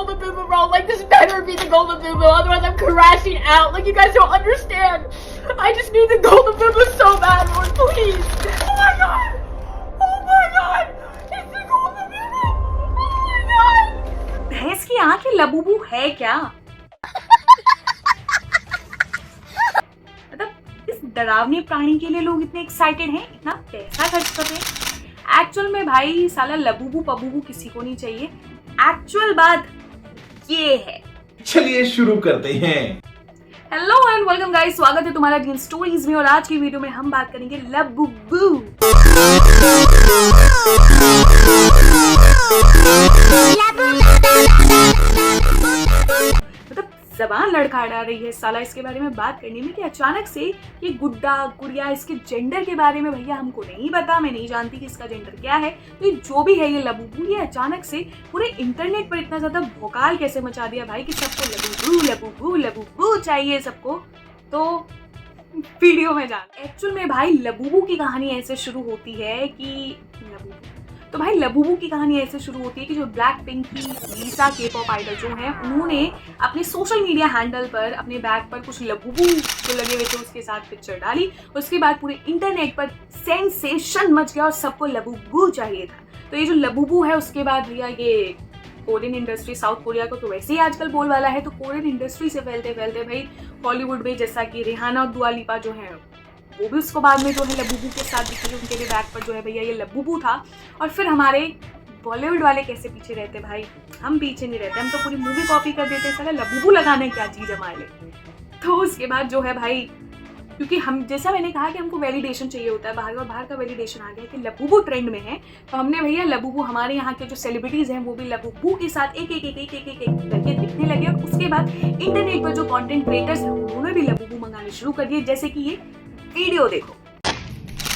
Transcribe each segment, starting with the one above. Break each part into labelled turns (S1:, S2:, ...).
S1: golden boo boo roll. Like, this better be the golden boo boo, otherwise I'm crashing out. Like, you guys don't understand. I just need the golden boo boo so bad, Lord, please. Oh my god. Oh my god. It's the golden boo boo. Oh my god.
S2: भैंस की आंखें Labubu है क्या? मतलब इस डरावने प्राणी के लिए लोग इतने एक्साइटेड हैं, इतना पैसा खर्च कर रहे हैं। एक्चुअल में भाई साला लबूबू पबूबू किसी को नहीं चाहिए। एक्चुअल बात ये है।
S3: चलिए शुरू करते हैं।
S2: हेलो एंड वेलकम गाइस, स्वागत है तुम्हारा ड्रीम स्टोरीज में। और आज की वीडियो में हम बात करेंगे लबूबू। मतलब जबान लड़खड़ा रही है साला इसके बारे में बात करने में कि अचानक से ये गुड्डा गुड़िया इसके जेंडर के बारे में भैया हमको नहीं पता, मैं नहीं जानती कि इसका जेंडर क्या है। तो ये जो भी है ये लबूबू, ये अचानक से पूरे इंटरनेट पर इतना ज्यादा भोकाल कैसे मचा दिया भाई कि सबको लबूबू लबूबू लबूबू चाहिए सबको। तो वीडियो में जान। एक्चुअल में भाई लबूबू की कहानी ऐसे शुरू होती है कि लबूबू की कहानी ऐसे शुरू होती है कि जो ब्लैक पिंक की लीसा के-पॉप आइडल जो है, उन्होंने अपने सोशल मीडिया हैंडल पर अपने बैग पर कुछ लबूबू जो लगे हुए थे उसके साथ पिक्चर डाली। उसके बाद पूरे इंटरनेट पर सेंसेशन मच गया और सबको लबूबू चाहिए था। तो ये जो लबूबू है उसके बाद भैया ये कोरियन इंडस्ट्री, साउथ कोरिया को तो वैसे ही आजकल बोलबाला है, तो कोरियन इंडस्ट्री से फैलते फैलते भाई बॉलीवुड में जैसा कि रिहाना और दुआ लिपा जो है वो भी उसको बाद में जो है लबूबू के साथ दिखी, उनके भी बैग पर जो है भैया ये लबूबू था। और फिर हमारे बॉलीवुड वाले कैसे पीछे रहते भाई, हम पीछे नहीं रहते, हम तो पूरी मूवी कॉपी कर देते हैं। साला लबूबू लगाना क्या चीज़ हमारे लिए। तो उसके बाद जो है भाई, क्योंकि हम जैसा मैंने कहा कि हमको वैलिडेशन चाहिए होता है बाहर, और बाहर का वैलिडेशन आ गया कि लबूबू ट्रेंड में है, तो हमने भैया लबूबू, हमारे यहाँ के जो सेलिब्रिटीज हैं वो भी लबूबू के साथ एक एक एक एक एक एक एक करके दिखने लगे। और उसके बाद इंटरनेट पर जो कंटेंट क्रिएटर्स हैं उन्होंने भी लबूबू मंगाने शुरू कर दिए। जैसे कि ये वीडियो देखो।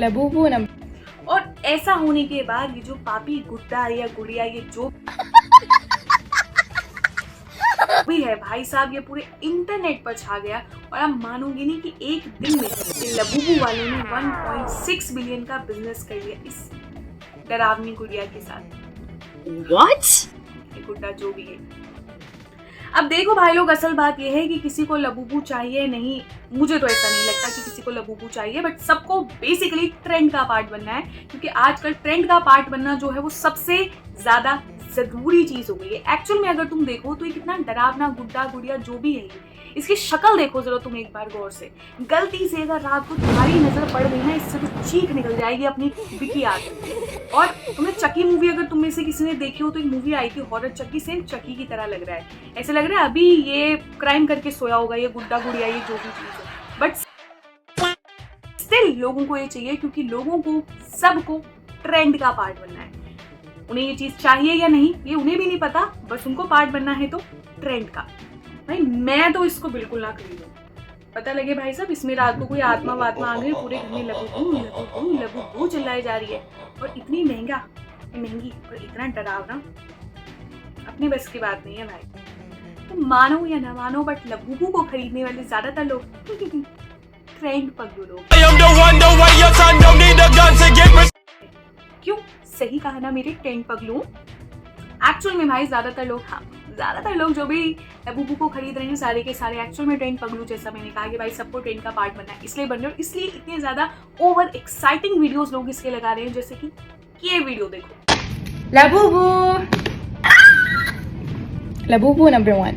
S1: Labubu number.
S2: और ऐसा होने के बाद ये जो पापी गुड्डा या गुड़िया ये जो भी है भाई साहब, ये पूरे इंटरनेट पर छा गया। और आप मानोगे नहीं कि एक दिन में लबूबू वालों ने 1.6 बिलियन का बिजनेस कर लिया इस डरावनी गुड़िया के साथ। गुड्डा जो भी है। अब देखो भाई लोग, असल बात यह है कि किसी को लबूबू चाहिए नहीं, मुझे तो ऐसा नहीं लगता कि किसी को लबूबू चाहिए, बट सबको बेसिकली ट्रेंड का पार्ट बनना है। क्योंकि आजकल ट्रेंड का पार्ट बनना जो है वो सबसे ज्यादा जरूरी चीज हो गई है। एक्चुअल में अगर तुम देखो तो ये कितना डरावना गुड्डा गुड़िया जो भी है, इसकी शक्ल देखो जरा तुम एक बार गौर से। गलती से अगर रात को तुम्हारी नजर पड़ गई ना, इससे तो चीख निकल जाएगी अपनी बिकी आग। और तुम्हें चकी मूवी अगर तुम में से किसी ने देखी हो, तो एक मूवी आई थी हॉरर चकी, सेम चकी की तरह लग रहा है। ऐसे लग रहा है अभी ये क्राइम करके सोया होगा ये गुड्डा गुड़िया, ये जो भी चीज है। बट स्टिल लोगों को ये चाहिए, क्योंकि लोगों को सबको ट्रेंड का पार्ट बनना है। उन्हें ये चीज चाहिए या नहीं ये उन्हें भी नहीं पता, बस उनको पार्ट बनना है तो ट्रेंड का। भाई मैं तो इसको बिल्कुल ना खरीदूं। पता लगे भाई साहब इसमें रात को कोई आत्मा वात्मा आ गई, पूरे घर में लबूबू लबूबू लबूबू चिल्लाई जा रही है। और इतनी महंगी और इतना डरावना, अपनी बस की बात नहीं है भाई। तो मानो या ना मानो, बट लबूबू को खरीदने वाले ज्यादातर लोग ट्रेंड पगलू लोग। क्यों, सही कहा ना मेरे ट्रेंड पगलू। एक्चुअल में भाई ज्यादातर लोग जो भी लबूबू को खरीद रहे हैं सारे के सारे एक्चुअल में ट्रेंड पगलू, जैसा मैंने कहा कि भाई सबको ट्रेंड का पार्ट बनना है, इसलिए बन रहे हो, इसलिए इतने ज्यादा ओवर एक्साइटिंग वीडियोस लोग इसके लगा रहे हैं। जैसे कि ये वीडियो देखो,
S1: लबूबू नंबर 1।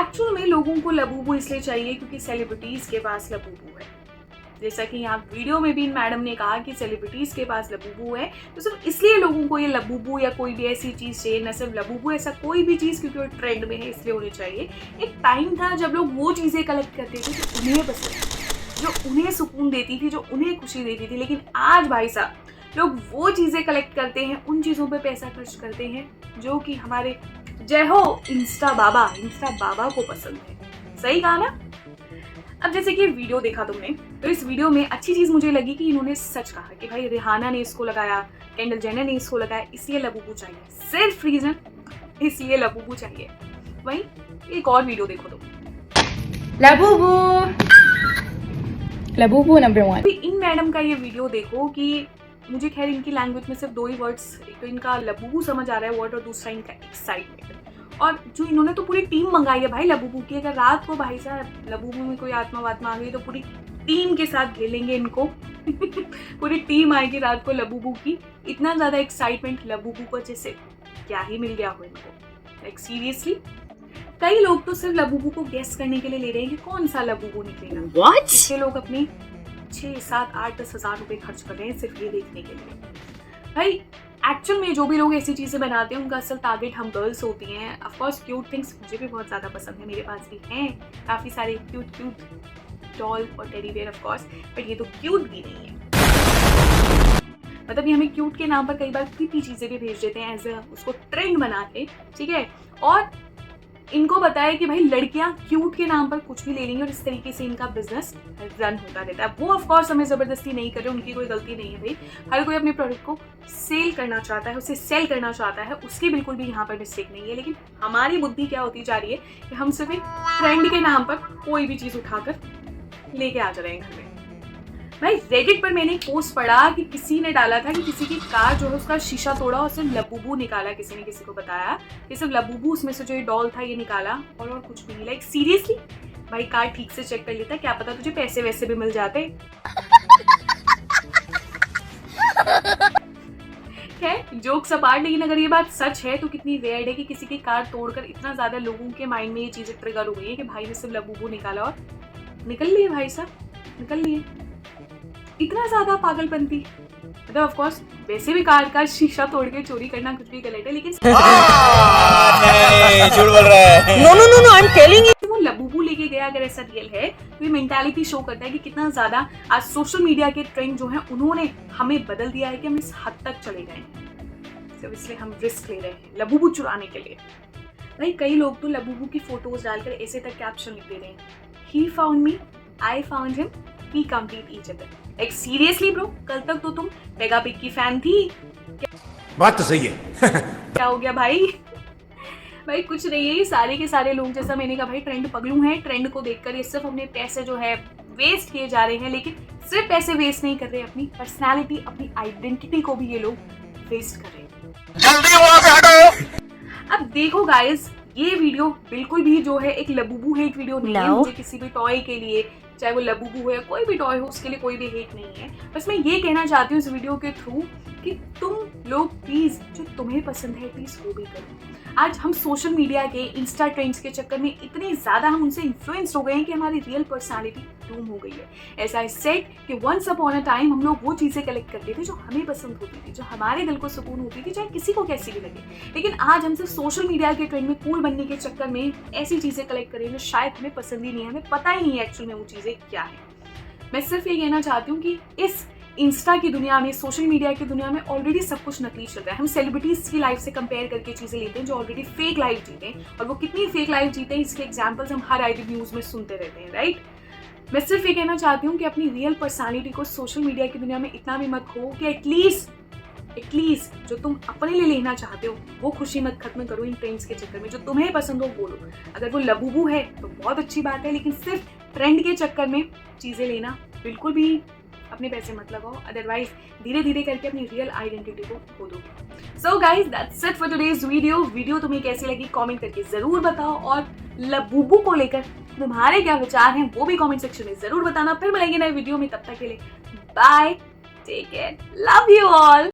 S2: एक्चुअल में लोगों को लबूबू इसलिए चाहिए क्योंकि सेलिब्रिटीज के पास लबूबू है। जैसा कि यहाँ वीडियो में भी इन मैडम ने कहा कि सेलिब्रिटीज के पास लबूबू है, तो सिर्फ इसलिए लोगों को ये लबूबू या कोई भी ऐसी चीज चाहिए, न सिर्फ लबूबू, ऐसा कोई भी चीज क्योंकि वो ट्रेंड में है इसलिए होनी चाहिए। एक टाइम था जब लोग वो चीजें कलेक्ट करते थे जो उन्हें पसंद, जो उन्हें सुकून देती थी, जो उन्हें खुशी देती थी। लेकिन आज भाई साहब लोग वो चीजें कलेक्ट करते हैं, उन चीजों पे पैसा खर्च करते हैं जो कि हमारे जय हो इंस्टा बाबा को पसंद है। सही कहा ना। अब जैसे कि वीडियो देखा तुमने, तो इस वीडियो में अच्छी चीज मुझे लगी कि इन्होंने सच कहा कि भाई रिहाना ने इसको लगाया, केंडल जेनर ने इसको लगाया, इसलिए लबूबू चाहिए, सिर्फ रीजन इसलिए लबूबू चाहिए। वहीं एक और वीडियो देखो तुम,
S1: लबूबू Labubu number 1.
S2: अभी इन मैडम का ये वीडियो देखो कि मुझे खैर इनकी लैंग्वेज में सिर्फ 2 ही वर्ड्स, एक तो इनका लबूबू समझ आ रहा है वर्ड और दूसरा इनका एक्साइटमेंट। और जो इन्होंने तो पूरी टीम मंगाई है भाई लबूबू की। अगर रात को भाई साहब लबूबू में कोई आत्मा वात्मा आ गई तो पूरी टीम के साथ घेलेंगे इनको पूरी टीम आएगी रात को लबूबू की। इतना ज्यादा एक्साइटमेंट लबूबू को जैसे क्या ही मिल गया हो इनको, लाइक सीरियसली। कई लोग तो सिर्फ लबूबू को गेस करने के लिए ले रहे हैं कि कौन सा लबूबू निकलेगा।
S1: What?
S2: इसके लोग अपने 6, 7, 8, 10 हजार रुपए खर्च कर रहे हैं सिर्फ ये देखने के लिए। भाई एक्चुअल में जो भी लोग ऐसी चीजें बनाते हैं उनका असल टारगेट हम गर्ल्स होती हैं। ऑफ कोर्स क्यूट थिंग्स मुझे भी बहुत ज्यादा पसंद है, मेरे पास भी हैं काफी सारे क्यूट डॉल और teddy bear of course, but ये तो क्यूट भी नहीं है। मतलब ये हमें क्यूट के नाम पर कई बार क्रीपी चीजें भी भेज देते हैं एज उसको ट्रेंड बना के, ठीक है। और इनको बताया कि भाई लड़कियां क्यूट के नाम पर कुछ भी ले लेंगी और इस तरीके से इनका बिजनेस रन होता रहता है। वो ऑफ कोर्स हमें जबरदस्ती नहीं कर रहे, उनकी कोई गलती नहीं है भाई। हर कोई अपने प्रोडक्ट को सेल करना चाहता है, उसे सेल करना चाहता है, उसकी बिल्कुल भी यहाँ पर मिस्टेक नहीं है। लेकिन हमारी बुद्धि क्या होती जा रही है कि हम सिर्फ एक ट्रेंड के नाम पर कोई भी चीज उठाकर लेके आ जा रहे हैं घर में। भाई रेडिट पर मैंने एक पोस्ट पढ़ा कि किसी ने डाला था कि किसी की कार जो है उसका शीशा तोड़ा और सिर्फ लबूबू निकाला। किसी ने किसी को बताया कि सिर्फ लबूबू उसमें से जो ये डॉल था ये निकाला और कुछ भी नहीं। लाइक सीरियसली भाई कार ठीक से चेक कर लेता, क्या पता तुझे पैसे वैसे भी मिल जाते। खैर जोक्स अपार्ट, लेकिन अगर ये बात सच है तो कितनी रेयर है कि किसी की कार तोड़कर इतना ज्यादा लोगों के माइंड में ये चीजें ट्रिगर हो गई है कि भाई ने सिर्फ लबूबू निकाला और निकल लिए। भाई साहब निकल लिए, इतना ज्यादा पागलपंती। मतलब ऑफ कोर्स वैसे भी कार का शीशा तोड़ के चोरी करना कुछ भी गलत है, लेकिन
S4: झूठ बोल रहा है। No I am telling you.
S2: वो लबूबू लेके गया अगर ऐसा रियल है तो ये मेंटालिटी शो करता है कि कितना ज्यादा आज सोशल मीडिया के ट्रेंड जो है उन्होंने हमें बदल दिया है कि हम इस हद तक चले गए हैं। तो इसलिए हम रिस्क ले रहे हैं लबूबू चुराने के लिए। भाई कई लोग तो लबूबू की फोटोज डालकर ऐसे तक कैप्शन लिख दे रहे हैं, he found me, I found him, we complete each other. Like seriously bro, कल तक तो तुम पेगा पिग की फैन थी।
S4: बात तो सही है।
S2: क्या हो गया भाई? भाई कुछ नहीं है, ये सारे के सारे लोग जैसा मैंने कहा भाई ट्रेंड पगलू हैं। ट्रेंड को देखकर ये सिर्फ अपने पैसे जो है वेस्ट किए जा रहे हैं, लेकिन सिर्फ पैसे वेस्ट नहीं कर रहे, अपनी पर्सनालिटी, अपनी आइडेंटिटी को भी ये लोग वेस्ट कर रहे हैं।
S4: जल्दी वहां से हटो।
S2: अब देखो गाइस, ये वीडियो बिल्कुल भी जो है एक लबूबू हेट वीडियो नहीं है। मुझे किसी भी टॉय के लिए, चाहे वो लबूबू हो या कोई भी टॉय हो, उसके लिए कोई भी हेट नहीं है। बस मैं ये कहना चाहती हूँ इस वीडियो के थ्रू कि तुम लोग प्लीज जो तुम्हें पसंद है प्लीज वो भी करो। आज हम सोशल मीडिया के इंस्टा ट्रेंड्स के चक्कर में इतने ज्यादा हम उनसे इन्फ्लुएंस हो गए हैं कि हमारी रियल पर्सनालिटी डूम हो गई है। ऐसा है सेट कि वंस अपॉन अ टाइम हम लोग वो चीजें कलेक्ट करते थे जो हमें पसंद होती थी, जो हमारे दिल को सुकून होती थी, चाहे किसी को कैसी भी लगे। लेकिन आज हम सिर्फ सोशल मीडिया के ट्रेंड में कूल बनने के चक्कर में ऐसी चीजें कलेक्ट करें जो शायद हमें पसंद ही नहीं है, हमें पता ही नहीं है एक्चुअल में वो चीजें क्या है। मैं सिर्फ ये कहना चाहती हूँ कि इस इंस्टा की दुनिया में, सोशल मीडिया की दुनिया में ऑलरेडी सब कुछ नकली चल रहा है। हम सेलिब्रिटीज की लाइफ से कंपेयर करके चीजें लेते हैं जो ऑलरेडी फेक लाइफ जीते हैं, और वो कितनी फेक लाइफ जीते हैं इसके एग्जांपल्स हम हर आईडी न्यूज में सुनते रहते हैं, राइट। मैं सिर्फ ये कहना चाहती हूँ कि अपनी रियल पर्सनालिटी को सोशल मीडिया की दुनिया में इतना भी मत खो कि एटलीस्ट जो तुम अपने लिए लेना चाहते हो वो खुशी मत खत्म करो इन ट्रेंड्स के चक्कर में। जो तुम्हें पसंद हो बोलो, अगर वो लबूबू है तो बहुत अच्छी बात है, लेकिन सिर्फ ट्रेंड के चक्कर में चीजें लेना बिल्कुल भी अपने पैसे मत लगाओ, अदरवाइज धीरे धीरे करके अपनी रियल आइडेंटिटी को खो दोगे। So guys that's it for today's video तुम्हें कैसी लगी कमेंट करके जरूर बताओ, और लबूबू को लेकर तुम्हारे क्या विचार हैं वो भी कमेंट सेक्शन में जरूर बताना। फिर मिलेंगे नए वीडियो में, तब तक के लिए bye, take care, love you all.